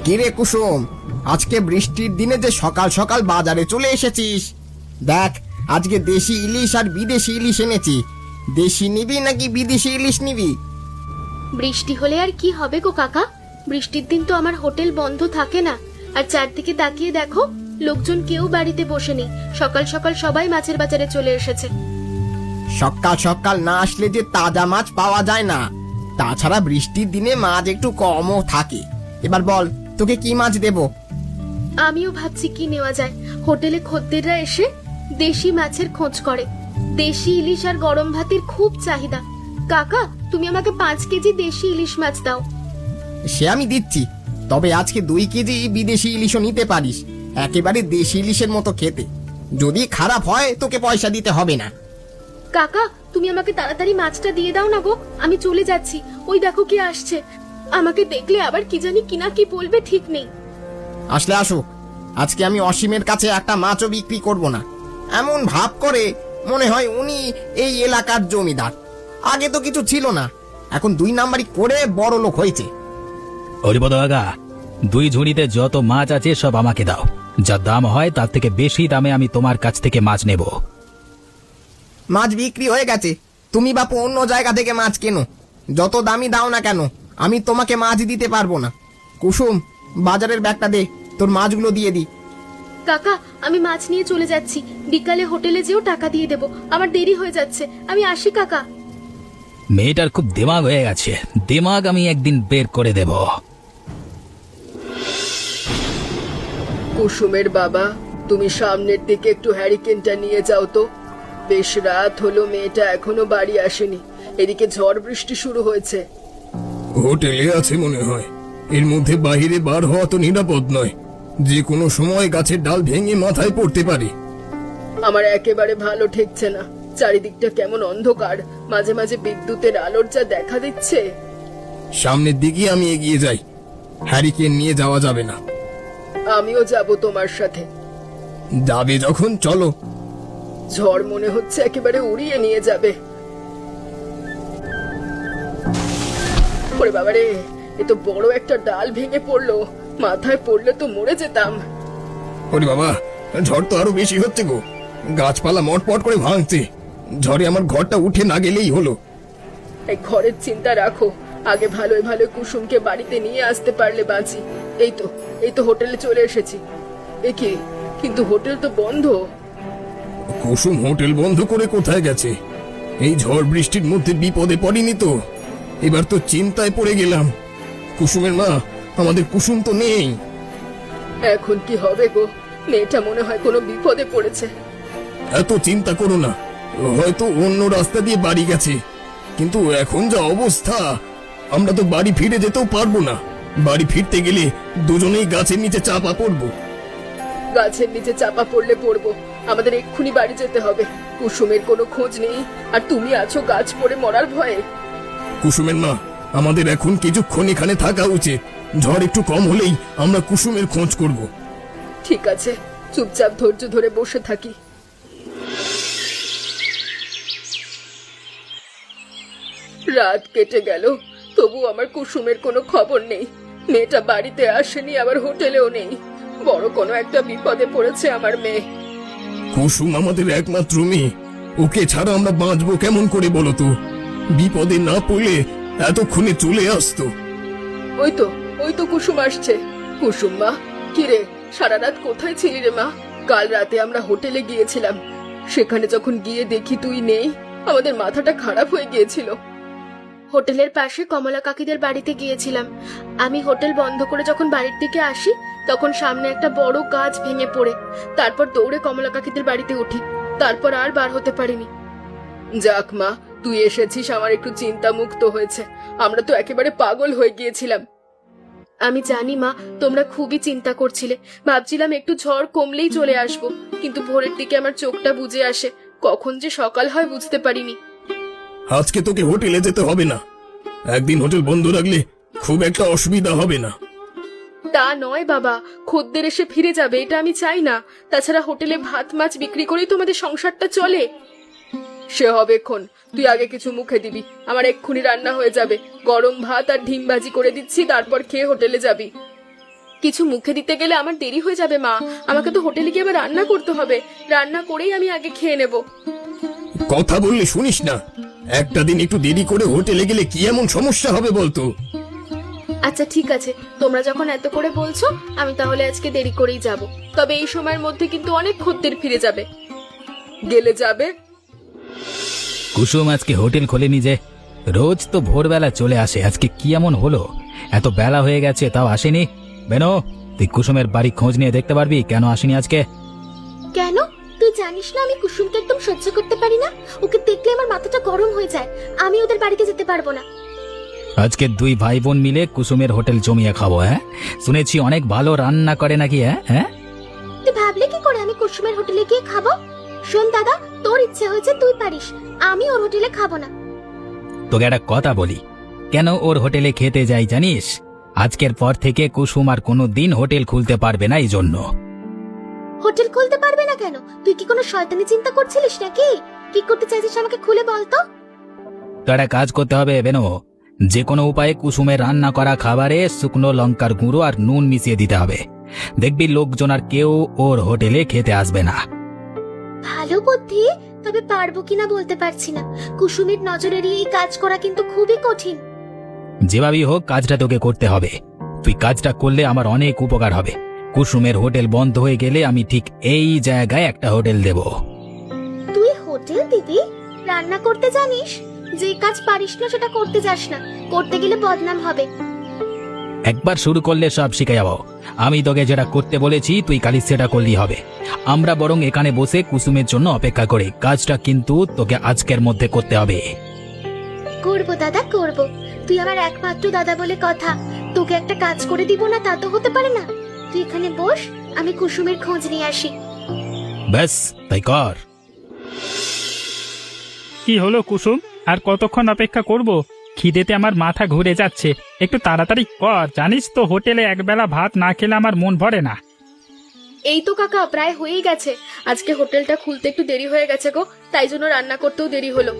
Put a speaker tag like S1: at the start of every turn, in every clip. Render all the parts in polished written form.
S1: কিরে কুসুম, আজকে বৃষ্টির দিনে যে সকাল সকাল বাজারে চলে এসেছিস? দেখ, আজকে দেশি ইলিশ আর বিদেশি ইলিশ এনেছি। দেশি নিবি নাকি বিদেশি ইলিশ নিবি?
S2: বৃষ্টি হলে আর কি হবে গো কাকা, বৃষ্টির দিন তো আমার হোটেল বন্ধ থাকে না। আর চারদিকে তাকিয়ে দেখো, লোকজন কেউ বাড়িতে বসে নেই। সকাল সকাল সবাই মাছের বাজারে চলে এসেছে।
S1: সকাল সকাল না আসলে যে তাজা মাছ পাওয়া যায় না। তাছাড়া বৃষ্টির দিনে মাছ একটু কমও থাকে। এবার বল, তোকে কি মাছ দেব?
S2: আমিও ভাবছি কি নেওয়া যায়। হোটেলে খদ্দেররা এসে দেশি মাছের খোঁজ করে। দেশি ইলিশ আর গরম ভাতের খুব চাহিদা। কাকা, তুমি আমাকে 5 কেজি দেশি ইলিশ মাছ দাও।
S1: সে আমি দিচ্ছি, তবে আজকে 2 কেজি বিদেশি ইলিশও নিতে পারিস। একেবারে দেশি ইলিশের মতো খেতে। যদি খারাপ হয় তোকে পয়সা দিতে হবে না।
S2: কাকা, তুমি আমাকে তাড়াতাড়ি মাছটা দিয়ে দাও না গো, আমি চলে যাচ্ছি। ওই দেখো কে আসছে, আমাকে দেখলে আবার কি জানি কিনা কি বলবে ঠিক নেই।
S1: আসলে আসুক, আজকে আমি অসীমের কাছে একটা মাছও বিক্রি করব না। এমন ভাব করে মনে হয় উনি এই এলাকার জমিদার। আগে তো কিছু ছিল না, এখন 2 নাম্বারি করে বড় লোক হয়েছে।
S3: হরিপদ কাকা, 2 ঝুড়িতে যত মাছ আছে সব আমাকে দাও। যা দাম হয় তার থেকে বেশি দামে আমি তোমার কাছ থেকে মাছ নেব।
S1: মাছ বিক্রি হয়ে গেছে, তুমি বাপু অন্য জায়গা থেকে মাছ কেনো। যত দামি দাও না কেন, আমি তোমাকে মাছ দিতে পারবো না। কুসুম, বাজারের ব্যাগটা দে, তোর মাছগুলো দিয়ে দি।
S2: কাকা, আমি মাছ নিয়ে চলে যাচ্ছি। বিকালে হোটেলে যেও টাকা দিয়ে দেবো। আমার দেরি হয়ে যাচ্ছে, আমি আসি কাকা।
S3: মেয়েটার খুব দিমাগ হয়ে গেছে, দিমাগ আমি একদিন বের করে দেব।
S4: কুসুমের বাবা, তুমি সামনের দিকে একটু হ্যারিকেনটা নিয়ে যাও তো। বেশ রাত হলো, মেয়েটা এখনো বাড়ি আসেনি। এদিকে ঝড় বৃষ্টি শুরু হয়েছে।
S5: হোটেলে আছে মনে হয়। এর মধ্যে বাইরে বার হওয়া তো নিরাপদ নয়। যে কোনো সময় গাছের ডাল ভেঙে মাথায় পড়তে পারে।
S4: আমার একেবারে ভালো ঠেকছে না। চারিদিকটা কেমন অন্ধকার, মাঝে মাঝে বিদ্যুতের আলোর যা দেখা দিচ্ছে।
S5: সামনের দিকে আমি এগিয়ে যাই, হ্যারিকেন নিয়ে যাওয়া যাবে না।
S4: আমিও যাব তোমার সাথে।
S5: যাবে যখন চলো।
S4: ঝড় মনে হচ্ছে একেবারে উড়িয়ে নিয়ে যাবে। ওরে বাবারে, এ তো বড় একটা ডাল ভেঙে পড়লো। মাথায় পড়লে তো মরে যেতাম।
S5: ওরে বাবা, ঝড় তো আরো বেশি হচ্ছে গো। গাছপালা মটপট করে ভাঙছে। ঝড়ে আমার ঘরটা উঠে না গেলেই হলো।
S4: এই ঘরের চিন্তা রাখো, আগে ভালোই ভালো কুসুমকে বাড়িতে নিয়ে আসতে পারলে বাঁচি। এই তো হোটেলে চলে এসেছি। এ কি, কিন্তু হোটেল তো বন্ধ।
S5: কুসুম হোটেল বন্ধ করে কোথায় গেছে? এই ঝড় বৃষ্টির মধ্যে বিপদে পড়িনি তো? এবার তো চিন্তায় পড়ে গেলাম। কুসুমের মা, আমাদের কুসুম তো নেই।
S4: এখন কি হবে গো? মেয়েটা মনে হয় কোনো বিপদে পড়েছে।
S5: এত চিন্তা করো না, হয়তো অন্য রাস্তা দিয়ে বাড়ি গেছে। কিন্তু এখন যা অবস্থা, আমরা তো বাড়ি ফিরে যেতেও পারবো না। বাড়ি ফিরতে গেলে দুজনেই গাছের নিচে চাপা পড়বো।
S4: গাছের নিচে চাপা পড়লে পড়বো, আমাদের এক্ষুনি বাড়ি যেতে হবে। কুসুমের কোনো খোঁজ নেই, আর তুমি আছো গাছ পড়ে মরার ভয়ে।
S5: কুসুমের মা, আমাদের এখন কিছুক্ষণ এখানে থাকা উচিত। ঝড় একটু কম হলেই আমরা কুসুমের খোঁজ করব।
S4: ঠিক আছে, চুপচাপ ধৈর্য ধরে বসে থাকি। রাত কেটে গেল, তবু আমার কুসুমের কোনো খবর নেই। মেয়েটা বাড়িতে আসেনি, আবার হোটেলেও নেই। বড় কোনো একটা বিপদে পড়েছে আমার মেয়ে।
S5: কুসুম আমাদের একমাত্র মেয়ে, ওকে ছাড়া আমরা বাঁচবো কেমন করে বলো তো? বিপদে না পড়লে এতক্ষণে চলে আসতো।
S4: ওই তো কুসুম আসছে। কুসুম মা, কিরে, সারা রাত কোথায় ছিলি রে মা? কাল রাতে আমরা হোটেলে গিয়েছিলাম, সেখানে যখন গিয়ে দেখি তুই নেই, আমাদের মাথাটা খারাপ হয়ে গিয়েছিল।
S2: হোটেলের পাশে কমলা কাকিদের বাড়িতে গিয়েছিলাম। আমি হোটেল বন্ধ করে যখন বাড়ির দিকে আসি, তখন সামনে একটা বড় গাছ ভেঙে পড়ে। তারপর দৌড়ে কমলা কাকিদের বাড়িতে উঠি, তারপর আর বার হতে পারিনি।
S4: যাক মা, তুই এসেছিস, আমার একটু চিন্তা মুক্ত হয়েছে। আমরা তো একেবারে পাগল হয়ে গিয়েছিলাম।
S2: আমি জানি মা, তোমরা খুবই চিন্তা করছিলে। ভাবছিলাম একটু ঝড় কমলেই চলে আসবো, কিন্তু ভোরের দিকে আমার চোখটা বুজে আসে। কখন যে সকাল হয় বুঝতে পারিনি।
S5: আজকে তোকে হোটেলে যেতে হবে না। একদিন হোটেল বন্ধ রাখলে খুব একটা অসুবিধা হবে না।
S2: তা নয় বাবা, খদ্দের এসে ফিরে যাবে, এটা আমি চাই না। তাছাড়া হোটেলে ভাত মাছ বিক্রি করেই তো আমাদের সংসারটা চলে।
S4: সে হবে এক্ষণ, তুই আগে কিছু মুখে দিবি, আমার এক্ষুনি রান্না হয়ে যাবে। গরম ভাত আর ডিম ভাজি করে দিচ্ছি, তারপর খেয়ে হোটেলে যাবি।
S2: কিছু মুখে দিতে গেলে আমার দেরি হয়ে যাবে মা। আমাকে তো হোটেলে গিয়ে আবার রান্না করতে হবে। রান্না করেই আমি আগে খেয়ে নেব।
S5: কথা বললে শুনিস না। একটা দিন একটু দেরি করে হোটেলে গেলে কি এমন সমস্যা হবে বলতো?
S2: আচ্ছা ঠিক আছে, তোমরা যখন এত করে বলছো আমি তাহলে আজকে দেরি করেই যাব। তবে এই সময়ের মধ্যে কিন্তু অনেক খদ্দের ফিরে যাবে।
S4: গেলে যাবে।
S3: কুসুম আজকে হোটেল খোলেনি যে। রোজ তো ভোরবেলা চলে আসে, আজকে কি এমন হলো? এত বেলা হয়ে গেছে তাও আসেনি। বেনো, তুই কুসুমের বাড়ি খোঁজ নিয়ে দেখতে পারবি কেন আসেনি আজকে?
S6: কেন? তুই জানিস না আমি কুসুমকে একদম সহ্য করতে পারি না। ওকে দেখলে আমার মাথাটা গরম হয়ে যায়। আমি ওদের বাড়িতে যেতে পারবো না।
S3: আজকে দুই ভাই বোন মিলে কুসুমের হোটেল জমিয়ে খাবো। হ্যাঁ, শুনেছি অনেক ভালো রান্না করে নাকি। হ্যাঁ হ্যাঁ,
S6: তুই ভাবলে কি করে আমি কুসুমের হোটেলে গিয়ে খাবো? শোন দাদা, তোর ইচ্ছে হয়েছে তুই পারিস, আমি ওর হোটেলে খাবো না।
S3: তোকে একটা কথা বলি, কেন ওর হোটেলে খেতে যাই জানিস? আজকের পর থেকে কুসুম আর কোনো দিন হোটেল খুলতে পারবে না, এই জন্য।
S6: হোটেল খুলতে পারবে না কেন? তুই কি কোনো শয়তানি চিন্তা করছিলিস নাকি? কি করতে চাইছিস আমাকে খুলে বল তো।
S3: তো একটা কাজ করতে হবে বেনো, যে কোনো উপায়ে কুসুমের রান্না করা খাবারে শুকনো লঙ্কার গুঁড়ো আর নুন মিশিয়ে দিতে হবে। দেখবি লোকজন আর কেউ ওর হোটেলে খেতে আসবে না।
S6: ভালো বুদ্ধি, তবে পারবো কিনা বলতে পারছি না। কুসুমের নজর এড়িয়ে এই কাজ করা কিন্তু খুবই কঠিন।
S3: যেভাবেই হোক কাজটা তোকে করতে হবে। তুই কাজটা করলে আমার অনেক উপকার হবে। কুসুমের হোটেল বন্ধ হয়ে গেলে আমি ঠিক এই জায়গায় একটা হোটেল দেব।
S6: তুই হোটেল দিবি? রান্না করতে জানিস? যে কাজ পারিস না সেটা করতে যাস না, করতে গেলে বদনাম হবে।
S3: একবার শুরু করলে সব শিখে যাবো। আমি তোকে যেটা করতে বলেছি তুই খালি সেটা করলেই হবে। আমরা বরং এখানে বসে কুসুমের জন্য অপেক্ষা করি। কাজটা কিন্তু তোকে আজকের মধ্যে করতে হবে।
S6: করবো দাদা, করবো। তুই আমার একমাত্র দাদা বলে কথা। তোকে একটা কাজ করে দিব না তা তো হতে পারে না। তুই এখানে বস, আমি কুসুমের খোঁজ নিয়ে আসি।
S3: ব্যাস তাই কর।
S7: কি হলো কুসুম, আর কতক্ষণ অপেক্ষা করব? খিদেতে আমার মাথা ঘুরে যাচ্ছে। একটু তাড়াতাড়ি কর, জানিস তো হোটেলে একবেলা ভাত না খেলে আমার মন ভরে না।
S2: এই তো কাকা প্রায় হয়েই গেছে। আজকে হোটেলটা খুলতে একটু দেরি হয়ে গেছে গো, তাই জন্য রান্না করতেও দেরি হলো।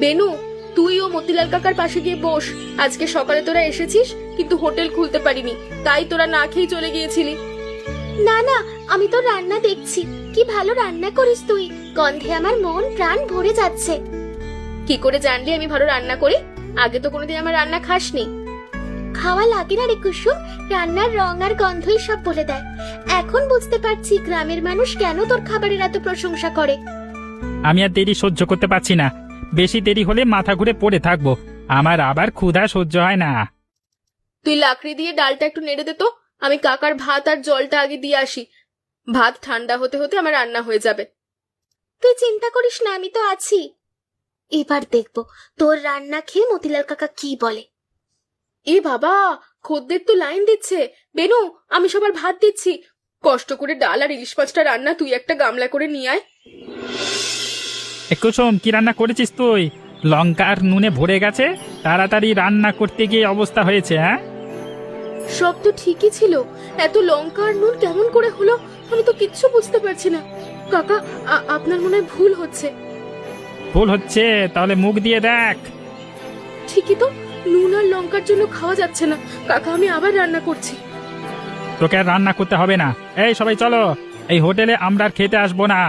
S2: বেনু, তুই ও মতিলাল কাকার পাশে গিয়ে বস। আজকে সকালে তোরা এসেছিস কিন্তু হোটেল খুলতে পারিনি, তাই তোরা না খেয়ে চলে গিয়েছিলি।
S6: না না, আমি তো রান্না দেখছি। কি ভালো রান্না করিস তুই, গন্ধে আমার মন প্রাণ ভরে যাচ্ছে।
S2: কি করে জানলি আমি ভালো রান্না করি? আগে তো কোনোদিন আমার রান্না খাসনি।
S6: খাওয়া লাগে না রে কুসুম, রান্নার রং আর গন্ধই সব বলে দেয়। এখন বুঝতে পারছি গ্রামের মানুষ কেন তোর খাবারের এত প্রশংসা করে।
S7: আমি আর দেরি সহ্য করতে পারছি না। বেশি দেরি হলে মাথা ঘুরে পড়ে থাকবো। আমার আবার ক্ষুধা সহ্য হয় না।
S2: তুই লাকড়ি দিয়ে ডালটা একটু নেড়ে দে তো, আমি কাকার ভাত আর জলটা আগে দিয়ে আসি। ভাত ঠান্ডা হতে হতে আমার রান্না হয়ে যাবে।
S6: তুই চিন্তা করিস না, আমি তো আছি। এবার দেখবো তোর রান্না খেয়ে মতিলাল কাকা কি বলে।
S2: এ বাবা, খদ্দের তো লাইন দিচ্ছে। বেনু, আমি সবার ভাত দিচ্ছি। কষ্ট করে ডাল আর ইলিশ মাছটা রান্না তুই একটা গামলা করে নিয়ে আয়।
S7: কুসুম, কি রান্না করেছিস তুই? লঙ্কা আর নুনে ভরে গেছে, তাড়াতাড়ি রান্না করতে গিয়ে অবস্থা হয়েছে। হ্যাঁ,
S2: সব তো ঠিকই ছিল, এত লঙ্কা আর নুন কেমন করে হলো আমি তো কিচ্ছু বুঝতে পারছি না। কাকা, আপনার মনে হয় ভুল হচ্ছে।
S7: ভুল হচ্ছে? তাহলে মুখ দিয়ে দেখ।
S2: ঠিকই তো, নুন আর লঙ্কার জন্য খাওয়া যাচ্ছে না। কাকা, আমি আবার রান্না করছি।
S7: তোকে আর রান্না করতে হবে না। এই সবাই চলো, এই হোটেলে আমরা আর খেতে আসবো না।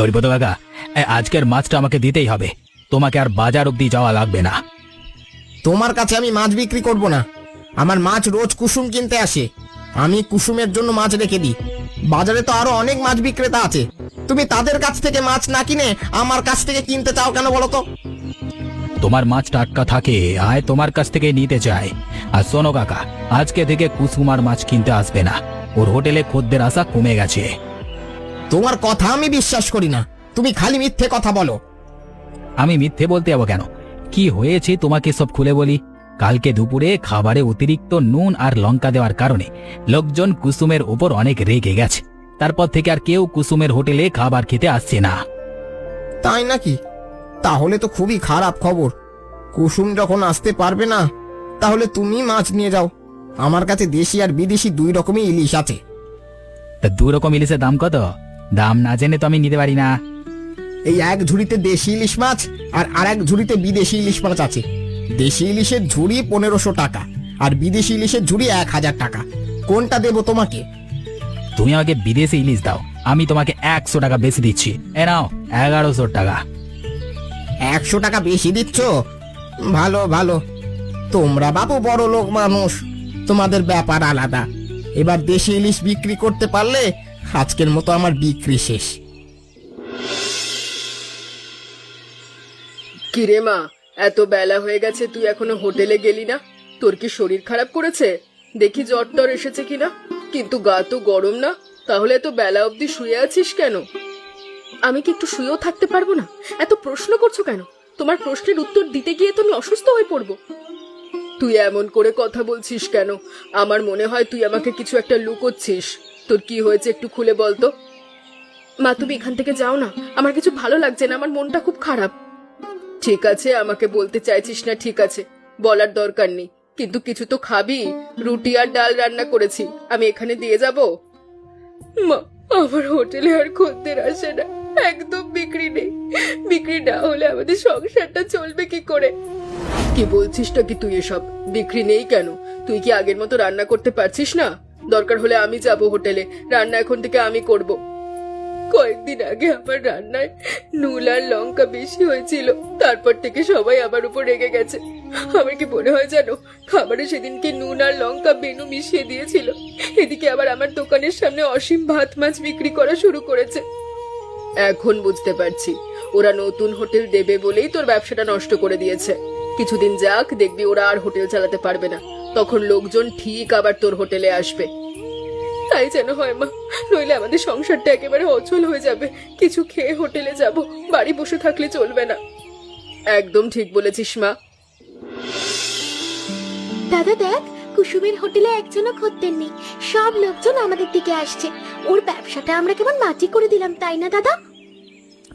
S3: হরিপদ কাকা, আজকের মাছটা আমাকে দিতেই হবে। তোমাকে আর বাজার অব্দি যাওয়া লাগবে না।
S1: তোমার কাছে আমি মাছ বিক্রি করব না। আমার মাছ রোজ কুসুম কিনতে আসে, আমি কুসুমের জন্য মাছ রেখে দিই। বাজারে তো আরো অনেক মাছ বিক্রেতা আছে, তুমি তাদের কাছ থেকে মাছ না কিনে আমার কাছ থেকে কিনতে চাও কেন বলো তো?
S3: তোমার মাছ টাটকা থাকে, আয় তোমার কাছ থেকে নিতে চাই। আর শোনো কাকা, আজকে থেকে কুসুম আর মাছ কিনতে আসবে না। ওর হোটেলে খদ্দের আসা কমে গেছে।
S1: তোমার কথা আমি বিশ্বাস করি না, তুমি খালি মিথ্যে কথা বলো।
S3: আমি মিথ্যে বলতে যাবো কেন? কি হয়েছে তোমাকে সব খুলে বলি। কালকে দুপুরে খাবারে অতিরিক্ত নুন আর লঙ্কা দেওয়ার কারণে লোকজন কুসুমের উপর অনেক রেগে গেছে। তারপর থেকে আর কেউ কুসুমের হোটেলে খাবার খেতে আসছে না।
S1: তাই নাকি? তাহলে তো খুবই খারাপ খবর। কুসুম যখন আসতে পারবে না, তাহলে তুমি মাছ নিয়ে যাও। আমার কাছে দেশি আর বিদেশি দুই রকমই ইলিশ আছে।
S3: তা দু রকম ইলিশের দাম কত? দাম না জেনে তো আমি নিতে পারি না।
S1: এই এক ঝুড়িতে দেশি ইলিশ মাছ আর এক ঝুড়িতে বিদেশি ইলিশ মাছ আছে। দেশি ইলিশের ঝুড়ি 1500 টাকা আর বিদেশি ইলিশের ঝুড়ি 1,000 টাকা। কোনটা দেবো তোমাকে?
S3: তুমি আমাকে বিদেশি ইলিশ দাও, আমি তোমাকে 100 টাকা বেশি দিচ্ছি। এ নাও 1100 টাকা।
S1: 100 টাকা বেশি দিচ্ছ? ভালো ভালো, তোমরা বাবু বড় লোক মানুষ, তোমাদের ব্যাপার আলাদা। এবার দেশি ইলিশ বিক্রি করতে পারলে আজকের মতো আমার বিক্রি শেষ।
S4: কিরে মা, এত বেলা হয়ে গেছে, তুই এখনো হোটেলে গেলি না? তোর কি শরীর খারাপ করেছে? দেখি জ্বর টর এসেছে কিনা। কিন্তু গা তো গরম না, তাহলে এত বেলা অবধি শুয়ে আছিস কেন? আমি কি একটু শুয়েও থাকতে পারবো না? এত প্রশ্ন করছো কেন? তোমার প্রশ্নের উত্তর দিতে গিয়ে তো আমি অসুস্থ হয়ে পড়বো। তুই এমন করে কথা বলছিস কেন? আমার মনে হয় তুই আমাকে কিছু একটা লুকোচ্ছিস। তোর কি হয়েছে একটু খুলে বলতো। মা, তুমি এখান থেকে যাও না, আমার কিছু ভালো লাগছে না, আমার মনটা খুব খারাপ। ঠিক আছে, আমাকে বলতে চাইছিস না, ঠিক আছে, বলার দরকার নেই। কিন্তু কিছু তো খাবি। রুটি আর ডাল রান্না করেছি, আমি এখানে দিয়ে যাব। মা, আমার হোটেলে আর খদ্দের আসে না, একদম বিক্রি নেই। বিক্রি না হলে আমাদের সংসারটা চলবে কি করে? কি বলছিসটা কি তুই এসব? বিক্রি নেই কেন? তুই কি আগের মতো রান্না করতে পারছিস না? দরকার হলে আমি যাব হোটেলে, রান্না এখন থেকে আমি করব। কয়েকদিন আগে আমার রান্নায় নুন আর লঙ্কা বেশি হয়েছিল, তারপর থেকে সবাই আমার উপর রেগে গেছে। আমার কি মনে হয় জানো, খাবারে সেদিনকে নুন আর লঙ্কা বেনু মিশিয়ে দিয়েছিল। এদিকে আবার আমার দোকানের সামনে অসীম ভাত মাছ বিক্রি করা শুরু করেছে। এখন বুঝতে পারছি, ওরা নতুন হোটেল দেবে বলেই তোর ব্যবসাটা নষ্ট করে দিয়েছে। কিছুদিন যাক, দেখবি ওরা আর হোটেল চালাতে পারবে না, তখন লোকজন ঠিক আবার তোর হোটেলে আসবে। তাই যেন হয় মা, নইলে আমাদের সংসারটা একেবারে অচল হয়ে যাবে। কিছু খেয়ে হোটেলে যাব, বাড়ি বসে থাকলে চলবে না। একদম ঠিক বলেছিস মা।
S6: দাদা দেখ, কুসুমের হোটেলে একজনও খদ্দের নেই, সব লোকজন আমাদের দিকে আসছে। ওর ব্যবসাটা আমরা কেমন মাটি করে দিলাম, তাই না দাদা?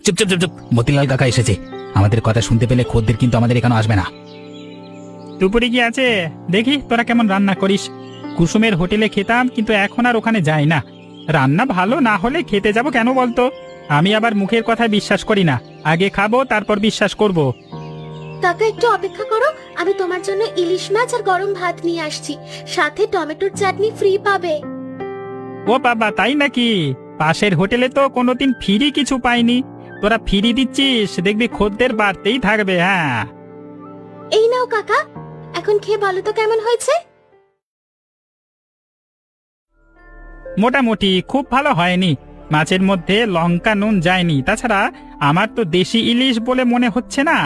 S3: চুপ চুপ চুপ চুপ, মতিলাল কাকা এসেছে। আমাদের কথা শুনতে পেলে খদ্দের কিন্তু আমাদের এখানে আসবে না।
S7: দুপুরে কি আছে দেখি তোরা কেমন রান্না করিস। কুসুমের হোটেলে খেতাম, কিন্তু এখন আর ওখানে যাই না। রান্না ভালো না হলে খেতে যাব কেন বলতো? আমি আবার মুখের কথা বিশ্বাস করি না, আগে খাবো তারপর বিশ্বাস করব।
S6: কাকা একটু অপেক্ষা করো, আমি তোমার জন্য ইলিশ মাছ আর গরম ভাত নিয়ে আসছি, সাথে টমেটোর চাটনি ফ্রি পাবে।
S7: ও বাবা, তাই নাকি? পাশের হোটেলে তো কোনোদিন ফ্রি কিছু পাইনি, তোরা ফ্রি দিচ্ছিস, দেখবি খদ্দের বাড়তেই থাকবে। হ্যাঁ,
S6: এই নাও কাকা, এখন খেয়ে বলো তো কেমন হয়েছে।
S7: মোটামুটি, খুব ভালো হয়নি। মাছের মধ্যে লঙ্কা নুন যায়নি। তাছাড়া আমার তো দেশি ইলিশ বলে মনে হচ্ছে না,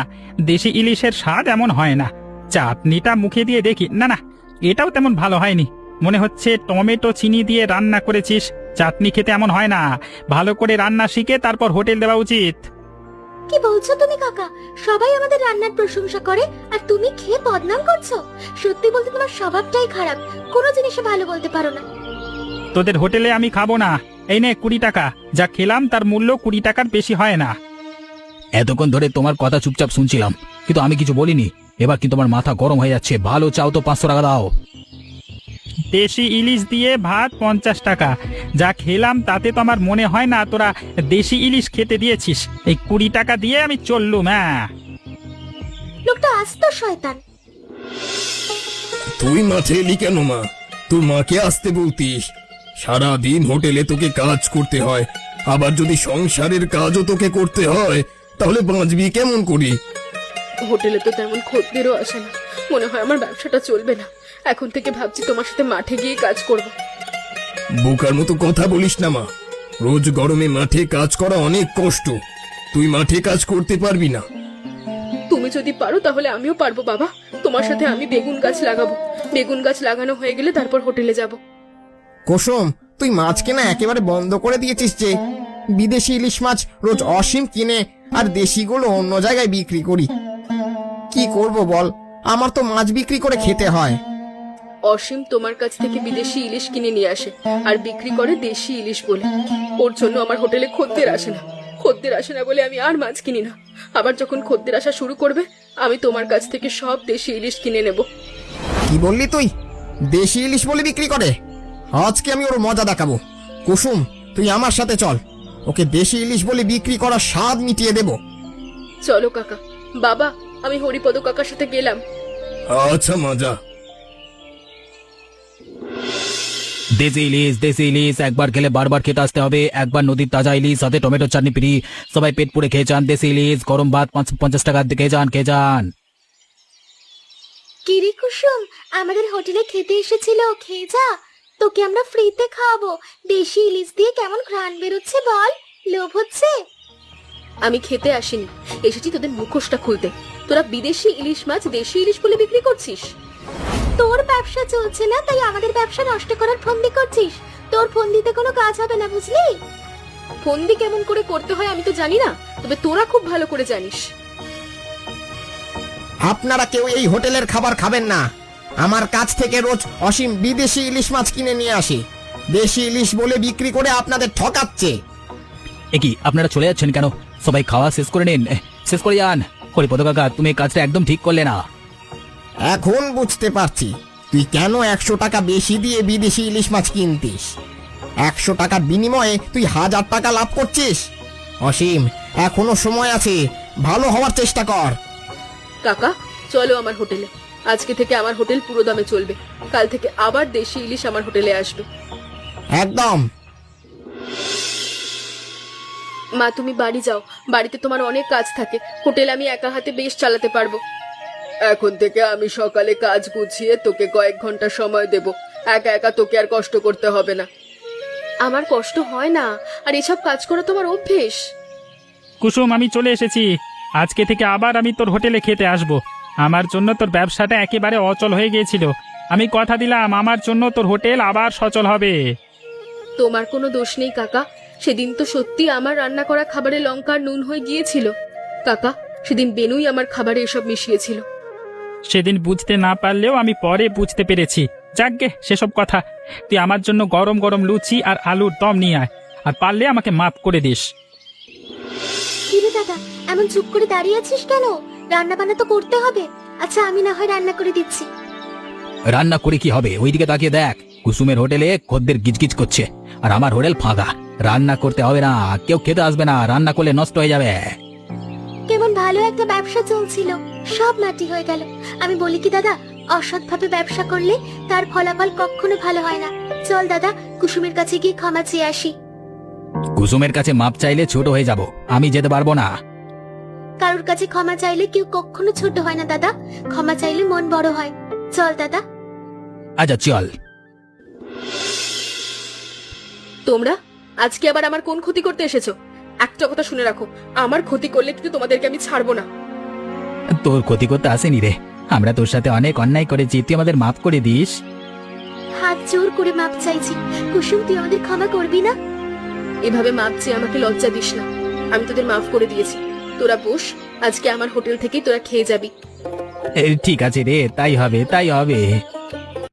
S7: দেশি ইলিশের স্বাদ এমন হয় না। চাটনিটা মুখে দিয়ে দেখি, না না, এটাও তেমন ভালো হয়নি। মনে হচ্ছে টমেটো চিনি দিয়ে রান্না করেছিস। চাটনি খেতে এমন হয় না, ভালো করে রান্না শিখে তারপর হোটেল দেওয়া উচিত।
S6: কি বলছো তুমি কাকা? সবাই আমাদের রান্নার প্রশংসা করে আর তুমি খেয়ে বদনাম করছো? সত্যি বলতে তোমার স্বভাবটাই খারাপ, কোনো জিনিসে ভালো বলতে পারো না।
S7: তোদের হোটেলে আমি খাবো না। এই নে 20 টাকা, যা খেলাম তার মূল্য 20 টাকার বেশি হয় না।
S3: এতক্ষণ ধরে তোমার কথা চুপচাপ শুনছিলাম, কিন্তু আমি কিছু বলিনি। এবার কিন্তু আমার মাথা গরম হয়ে যাচ্ছে। ভালো চাও তো 500 টাকা দাও।
S7: দেশি ইলিশ দিয়ে ভাত 50 টাকা, যা খেলাম তাতে তো আমার মনে হয় না তোরা দেশি ইলিশ খেতে দিয়েছিস। এই 20 টাকা দিয়ে আমি চললুম। হ্যাঁ,
S6: লোকটা আস্ত শয়তান।
S5: তুই মাঠে এলি কেন মা? তোর মাকে আসতে বলতিস। সারাদিন হোটেলে তোকে কাজ করতে হয়, আবার যদি সংসারের কাজও তোকে করতে হয়, তাহলে বাঁচবি কেমন করি?
S4: হোটেলে তো তেমন খদ্দেরও আসে না, মনে হয় আমার ব্যবসাটা চলবে না। এখন থেকে ভাবছি তোমার সাথে মাঠে গিয়ে কাজ করব।
S5: বোকার মতো কথা বলিস না মা। রোজ গরমে মাঠে কাজ করা অনেক কষ্ট, তুই মাঠে কাজ করতে পারবি না।
S4: তুমি যদি পারো তাহলে আমিও পারবো বাবা। তোমার সাথে আমি বেগুন গাছ লাগাবো। বেগুন গাছ লাগানো হয়ে গেলে তারপর হোটেলে যাব।
S1: কুসুম, তুই মাছ কেনা একেবারে বন্ধ করে দিয়েছিস যে? বিদেশি ইলিশ মাছ রোজ অসীম কিনে আর দেশিগুলো অন্য জায়গায় বিক্রি করি। কি করব বল, আমার তো মাছ বিক্রি করে খেতে হয়।
S4: অসীম তোমার কাছ থেকে বিদেশি ইলিশ কিনে নিয়ে আসে আর বিক্রি করে দেশি ইলিশ বলে। ওর জন্য আমার হোটেলে খদ্দের আসে না। খদ্দের আসে না বলে আমি আর মাছ কিনি না। আবার যখন খদ্দের আসা শুরু করবে, আমি তোমার কাছ থেকে সব দেশি ইলিশ কিনে নেব।
S1: কি বললি তুই? দেশি ইলিশ বলে বিক্রি করে? আজকে আমি ওর মজা দেখাবো। কুসুম, তুই আমার সাথে চল, ওকে দেশি ইলিশ বলে বিক্রি করার স্বাদ মিটিয়ে দেব।
S4: চলো কাকা। বাবা, আমি হরিপদ কাকার সাথে গেলাম।
S5: আচ্ছা মজা।
S3: দেশি ইলিশ একবার খেলে বারবার খেতে আসতে হবে। একবার নদীর তাজা ইলিশ সাথে টমেটো চাটনি ফ্রি। সবাই পেট পুড়ে খেয়ে যান। দেশি ইলিশ, গরম ভাত 50 টাকা খেয়ে যান।
S6: কিরে কুসুম, আমাদের হোটেলে খেতে এসেছিল, খেয়ে যা। তোকে আমরা ফ্রিতে খাওয়াবো। দেশি ইলিশ দিয়ে কেমন ঘ্রাণ বেরোচ্ছে বল, লোভ হচ্ছে?
S2: আমি খেতে আসিনি, এসেছি তোদের মুখোশটা খুলতে। তোরা বিদেশি ইলিশ মাছ দেশি ইলিশ বলে বিক্রি করছিস।
S6: তোর ব্যবসা চলছে না তাই আমাদের ব্যবসা নষ্ট করার ফন্দি করছিস। তোর ফন্দিতে কোনো কাজ হবে না, বুঝলি?
S2: ফন্দি কেমন করে করতে হয় আমি তো জানি না, তবে তোরা খুব ভালো করে জানিস।
S1: আপনারা কেউ এই হোটেলের খাবার খাবেন না। আমার কাছ থেকে রোজ অসীম বিদেশি ইলিশ মাছ কিনে নিয়ে আসে, দেশি ইলিশ বলে বিক্রি করে আপনাদের ঠকাচ্ছে।
S3: এ কি, আপনারা চলে যাচ্ছেন কেন? সবাই খাওয়া শেষ করে নিন, শেষ করে যান। হরিপদ কাকা, তুমি এই কাজটা একদম ঠিক করলে না।
S1: এখন বুঝতে পারছি তুই কেন 100 টাকা বেশি দিয়ে বিদেশি ইলিশ মাছ কিনতিস। 100 টাকার বিনিময়ে তুই 1000 টাকা লাভ করছিস। অসীম, এখনো সময় আছে, ভালো হওয়ার চেষ্টা কর।
S2: কাকা, চলো আমার হোটেলে। আজকে থেকে আমার হোটেল পুরো দামে চলবে। কাল থেকে আবার দেশি ইলিশ আমার হোটেলে আসবে।
S1: একদম।
S2: মা, তুমি বাড়ি যাও, বাড়িতে তোমার অনেক কাজ থাকে। হোটেল আমি একা হাতে বেশ চালাতে পারবো। এখন থেকে আমি সকালে কাজ গুছিয়ে তোকে কয়েক ঘন্টা সময় দেব। একা একা তোকে আর কষ্ট করতে হবে না। আমার কষ্ট হয় না, আর এসব কাজ করা তোমার অভ্যেস।
S7: কুসুম, আমি চলে এসেছি। আজকে থেকে আবার আমি তোর হোটেলে খেতে আসব। আমার জন্য তোর ব্যবসাটা একেবারে অচল হয়ে গিয়েছিল। আমি কথা দিলাম, আমার জন্য তোর হোটেল আবার সচল হবে।
S2: তোমার কোনো দোষ নেই কাকা। সেদিন তো সত্যি আমার রান্না করা খাবারে লঙ্কার নুন হয়ে গিয়েছিল। কাকা, সেদিন বেনুই আমার খাবারে এসব মিশিয়েছিল।
S7: সেদিন বুঝতে না পারলেও আমি পরে বুঝতে পেরেছি। যাকগে সেসব কথা। তুই আমার জন্য গরম গরম লুচি আর আলুর দম নিয়ে আয়, আর পারলে আমাকে মাফ করে দিস।
S6: কিরে দাদা, এমন চুপ করে দাঁড়িয়ে আছিস কেন? রান্না বান্না তো করতে হবে। আচ্ছা, আমি না হয় রান্না করে দিচ্ছি।
S3: রান্না করে কি হবে? ওইদিকে তাকিয়ে দেখ, কুসুমের হোটেলে খদ্দের গিজগিজ করছে, আর আমার হোটেল ফাঁকা। রান্না করতে হবে না, কেউ খেতে আসবে না। রান্না করলে নষ্ট হয়ে যাবে।
S6: কেমন ভালো একটা ব্যবসা চলছিল, সব মাটি হয়ে গেল। আমি বলি কি দাদা, অসৎভাবে ব্যবসা করলে তার ফলাফল কখনো ভালো হয় না। চল দাদা, কুসুমের কাছে গিয়ে ক্ষমা চেয়ে আসি।
S3: কুসুমের কাছে মাপ চাইলে ছোট হয়ে যাব, আমি যেতে পারবো না।
S6: কারোর কাছে ক্ষমা চাইলে কেউ কখনো ছোট হয় না দাদা, ক্ষমা চাইলে মন বড় হয়। চল দাদা।
S3: আচ্ছা চল।
S2: তোমরা আজকে আবার আমার কোন ক্ষতি করতে এসেছো? একটা কথা শুনে রাখো, আমার ক্ষতি করলে কিন্তু তোমাদেরকে আমি ছাড়বো না।
S3: তোর ক্ষতি করতে আসেনি রে, আমরা তোর সাথে অনেক অন্যায় করেছি, তুই আমাদের মাফ করে দিস।
S6: হাত জোর করে মাপ চাইছি। কুসুম, তুই আমাদের ক্ষমা করবি না?
S2: এভাবে মাপ চেয়ে আমাকে লজ্জা দিস না। আমি তোদের মাফ করে দিয়েছি। তোরা বস, আজকে আমার হোটেল থেকেই তোরা খেয়ে যাবি।
S3: ঠিক আছে রে, তাই হবে।